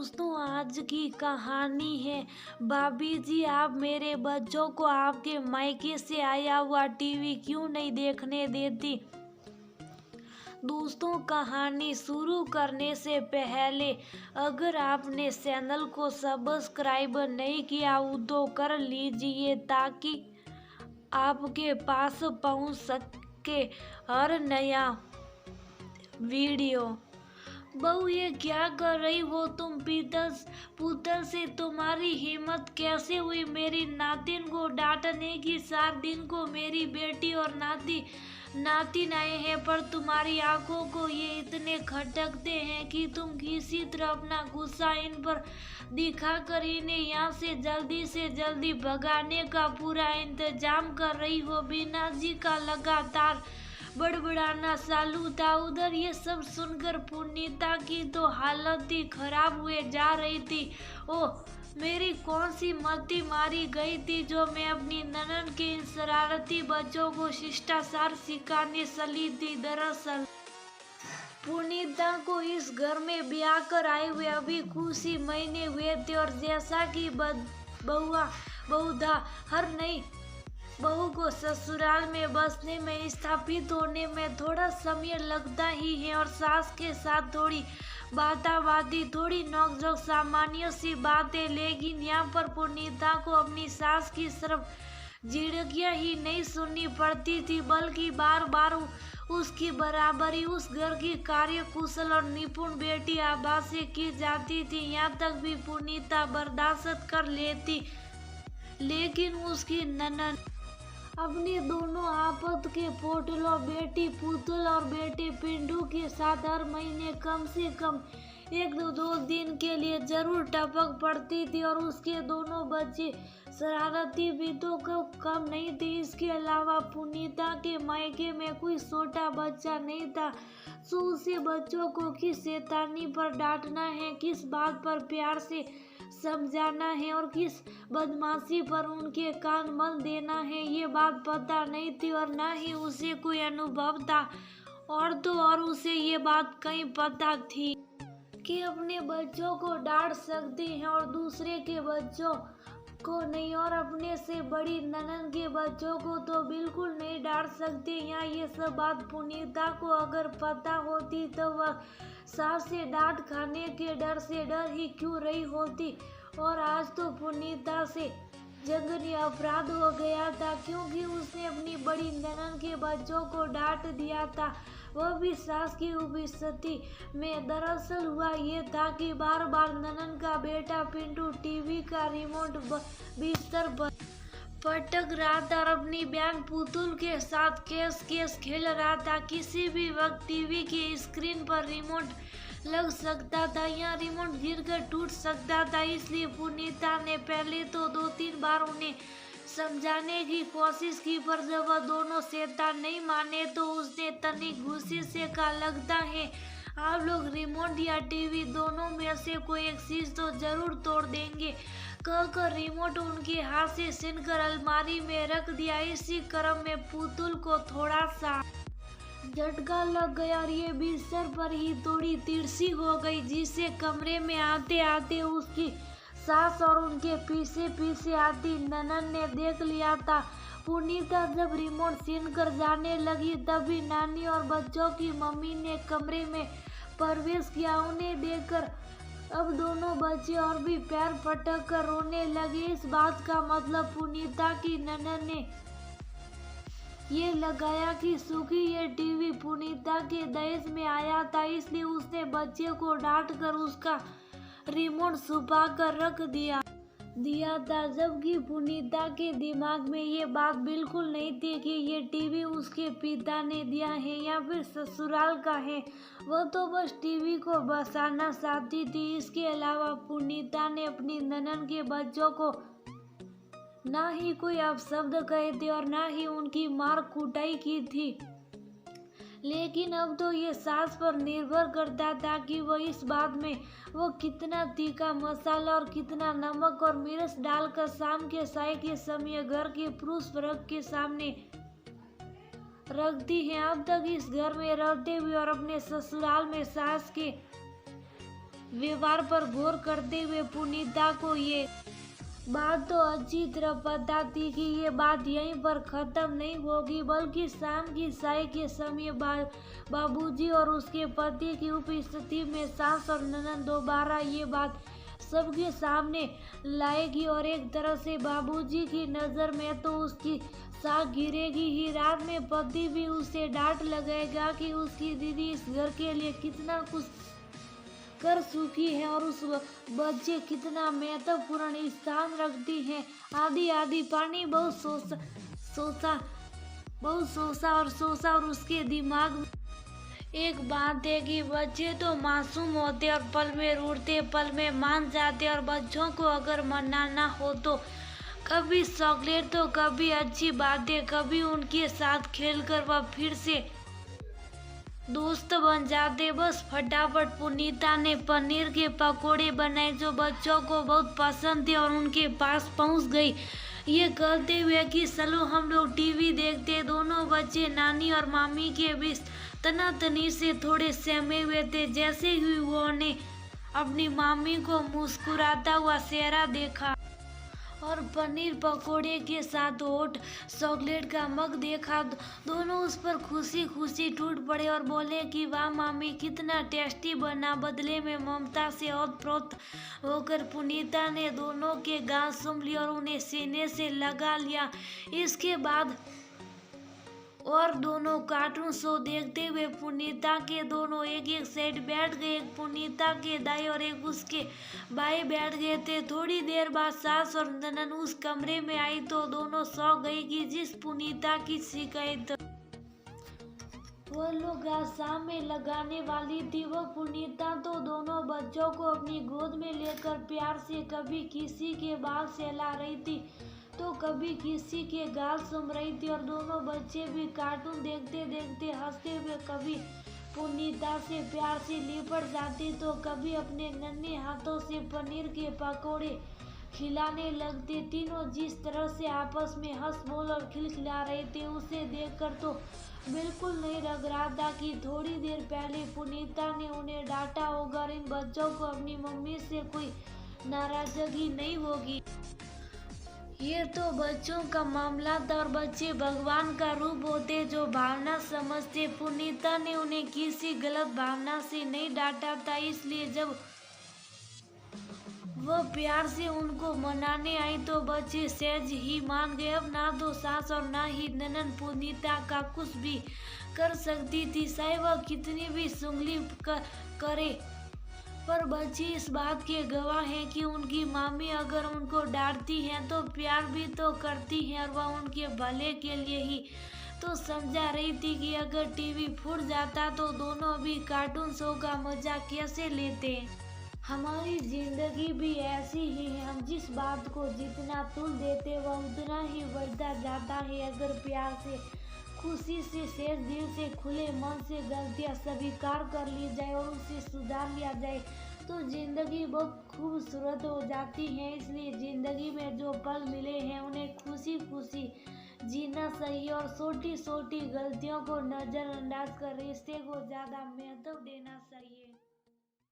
दोस्तों आज की कहानी है। भाभी जी, आप मेरे बच्चों को आपके मायके से आया हुआ टीवी क्यों नहीं देखने देती। दोस्तों कहानी शुरू करने से पहले अगर आपने चैनल को सब्सक्राइब नहीं किया हो तो कर लीजिए ताकि आपके पास पहुंच सके हर नया वीडियो। बहू, ये क्या कर रही हो तुम? पुतल से तुम्हारी हिम्मत कैसे हुई मेरी नातिन को डांटने की? 4 दिन को मेरी बेटी और नातिन आए हैं पर तुम्हारी आंखों को ये इतने खटकते हैं कि तुम किसी तरह अपना गुस्सा इन पर दिखाकर इन्हें यहाँ से जल्दी भगाने का पूरा इंतजाम कर रही हो। बीना जी का लगातार बड़बड़ाना चालू था। उधर ये सब सुनकर पुनीता की तो हालत ही खराब हुए जा रही थी। ओह, मेरी कौन सी मति मारी गई थी जो मैं अपनी ननद के इन शरारती बच्चों को शिष्टाचार सिखाने चली थी। दरअसल पुनीता को इस घर में ब्याह कर आए हुए अभी कुछ ही महीने हुए थे और जैसा कि बहुधा हर नई बहू को ससुराल में बसने में स्थापित होने में थोड़ा समय लगता ही है और सास के साथ थोड़ी बाताबाती, थोड़ी नोकझोंक, सामान्य सी बातें। लेकिन यहाँ पर पुनीता को अपनी सास की सिर्फ झिड़कियाँ ही नहीं सुननी पड़ती थी बल्कि बार बार उसकी बराबरी उस घर की कार्य कुशल और निपुण बेटी आभा से की जाती थी। यहाँ तक भी पुनीता बर्दाश्त कर लेती, लेकिन उसकी ननद अपने दोनों आपत के पोटलों बेटी पुतल और बेटे पिंडू के साथ हर महीने कम से कम 1-2 दिन के लिए जरूर टपक पड़ती थी और उसके दोनों बच्चे शरारती भी तो कम नहीं थे। इसके अलावा पुनीता के मायके में कोई छोटा बच्चा नहीं था तो उसे बच्चों को किस शैतानी पर डांटना है, किस बात पर प्यार से समझाना है और किस बदमाशी पर उनके कान मल देना है, ये बात पता नहीं थी और ना ही उसे कोई अनुभव था। और तो और उसे ये बात कहीं पता थी कि अपने बच्चों को डांट सकती हैं और दूसरे के बच्चों को नहीं, और अपने से बड़ी ननद के बच्चों को तो बिल्कुल नहीं डांट सकती। यहाँ ये सब बात पुनीता को अगर पता होती तो वह सास से डांट खाने के डर से डर ही क्यों रही होती। और आज तो पुनीता से जघन्य अपराध हो गया था क्योंकि उसने अपनी बड़ी ननद के बच्चों को डांट दिया था, वह भी सास की उपस्थिति में। दरअसल हुआ ये था कि बार बार ननद का बेटा पिंटू टीवी का रिमोट बिस्तर पर पटक रहा था और अपनी बहन पुतुल के साथ केस खेल रहा था। किसी भी वक्त टीवी की स्क्रीन पर रिमोट लग सकता था या रिमोट गिरकर टूट सकता था, इसलिए पुनीता ने पहले तो 2-3 बार उन्हें समझाने की कोशिश की पर जब वह दोनों शैतान नहीं माने तो उसने तनिक गुस्से से कहा, लगता है आप लोग रिमोट या टीवी दोनों में से कोई एक चीज तो जरूर तोड़ देंगे। कहकर रिमोट उनके हाथ से छीनकर अलमारी में रख दिया। इसी क्रम में पुतुल को थोड़ा सा झटका लग गया और ये बिस्तर पर ही थोड़ी तिरछी हो गई, जिसे कमरे में आते आते उसकी सास और उनके पीछे आती ननद ने देख लिया था। पुनीता जब रिमोट छीनकर जाने लगी तभी नानी और बच्चों की मम्मी ने कमरे में प्रवेश किया। उन्हें देखकर अब दोनों बच्चे और भी पैर पटक कर रोने लगे। इस बात का मतलब पुनीता की ननद ने ये लगाया कि सुखी ये टीवी पुनीता के दहेज में आया था, इसलिए उसने बच्चे को डांट कर उसका रिमोट छुपा कर रख दिया था। जबकि पुनीता के दिमाग में ये बात बिल्कुल नहीं थी कि ये टीवी उसके पिता ने दिया है या फिर ससुराल का है। वह तो बस टीवी को बसाना चाहती थी। इसके अलावा पुनीता ने अपनी ननद के बच्चों को ना ही कोई अपशब्द कहे थे और ना ही उनकी मार कुटाई की थी, लेकिन अब तो ये सास पर निर्भर करता था कि वो इस बात में वो कितना तीखा मसाला और कितना नमक और मिर्च डालकर शाम के चाय के समय घर के पुरुष वर्ग के सामने रखती है। अब तक इस घर में रहते हुए और अपने ससुराल में सास के व्यवहार पर गौर करते हुए पुनीता को ये बात तो अच्छी तरह पता थी कि ये बात यहीं पर खत्म नहीं होगी, बल्कि शाम की चाय के समय बाबूजी और उसके पति की उपस्थिति में सास और ननद दोबारा ये बात सबके सामने लाएगी और एक तरह से बाबूजी की नजर में तो उसकी साख गिरेगी ही। रात में पति भी उसे डांट लगाएगा कि उसकी दीदी इस घर के लिए कितना कुछ कर चुकी है और उस बच्चे कितना महत्वपूर्ण स्थान रखती है। आधी आधी पानी बहुत सोचा और उसके दिमाग में एक बात है कि बच्चे तो मासूम होते और पल में रूठते, पल में मान जाते, और बच्चों को अगर मनाना हो तो कभी चॉकलेट तो कभी अच्छी बातें, कभी उनके साथ खेलकर वह फिर से दोस्त बन जाते। बस फटाफट पुनीता ने पनीर के पकोड़े बनाए जो बच्चों को बहुत पसंद थे और उनके पास पहुंच गई ये कहते हुए कि चलो हम लोग टीवी देखते। दोनों बच्चे नानी और मामी के बीच तनातनी से थोड़े सहमे हुए थे। जैसे ही उन्होंने अपनी मामी को मुस्कुराता हुआ चेहरा देखा और पनीर पकोड़े के साथ हॉट चॉकलेट का मग देखा, दोनों उस पर खुशी खुशी टूट पड़े और बोले कि वाह मामी कितना टेस्टी बना। बदले में ममता से ओतप्रोत होकर पुनीता ने दोनों के गाल सूंघ लिए और उन्हें सीने से लगा लिया। इसके बाद और दोनों कार्टून शो देखते हुए पुनीता के दोनों एक एक साइड बैठ गए। एक पुनीता के दाएं और एक उसके बाएं बैठ गए थे। थोड़ी देर बाद सास और ननद उस कमरे में आई तो दोनों सो गई कि जिस पुनीता की शिकायत वो लोग आज शाम में लगाने वाली थी, वो पुनीता तो दोनों बच्चों को अपनी गोद में लेकर प्यार से कभी किसी के बाल सहला रही थी तो कभी किसी के गाल सूंघ रही थी। और दोनों बच्चे भी कार्टून देखते देखते हंसते हुए कभी पुनीता से प्यार से लिपट जाते तो कभी अपने नन्हे हाथों से पनीर के पकोड़े खिलाने लगते। तीनों जिस तरह से आपस में हंस बोल और खिलखिला रहे थे उसे देखकर तो बिल्कुल नहीं लग रहा था कि थोड़ी देर पहले पुनीता ने उन्हें डांटा होगा और इन बच्चों को अपनी मम्मी से कोई नाराजगी नहीं होगी। ये तो बच्चों का मामला था और बच्चे भगवान का रूप होते जो भावना समझते। पुनीता ने उन्हें किसी गलत भावना से नहीं डांटा था, इसलिए जब वह प्यार से उनको मनाने आई तो बच्चे सहज ही मान गए। अब ना तो सास और ना ही ननद पुनीता का कुछ भी कर सकती थी, चाहे वह कितनी भी चुगली करे। पर बच्चे इस बात के गवाह हैं कि उनकी मामी अगर उनको डांटती हैं तो प्यार भी तो करती हैं और वह उनके भले के लिए ही तो समझा रही थी कि अगर टीवी फूट जाता तो दोनों भी कार्टून शो का मजा कैसे लेते। हमारी जिंदगी भी ऐसी ही है, हम जिस बात को जितना तुल देते वह उतना ही बढ़ता जाता है। अगर प्यार से, खुशी से, शेष दिल से, खुले मन से गलतियां स्वीकार कर ली जाए और उसे सुधार लिया जाए तो जिंदगी बहुत खूबसूरत हो जाती है। इसलिए जिंदगी में जो पल मिले हैं उन्हें खुशी खुशी जीना चाहिए और छोटी छोटी गलतियों को नजरअंदाज कर रिश्ते को ज्यादा महत्व देना चाहिए।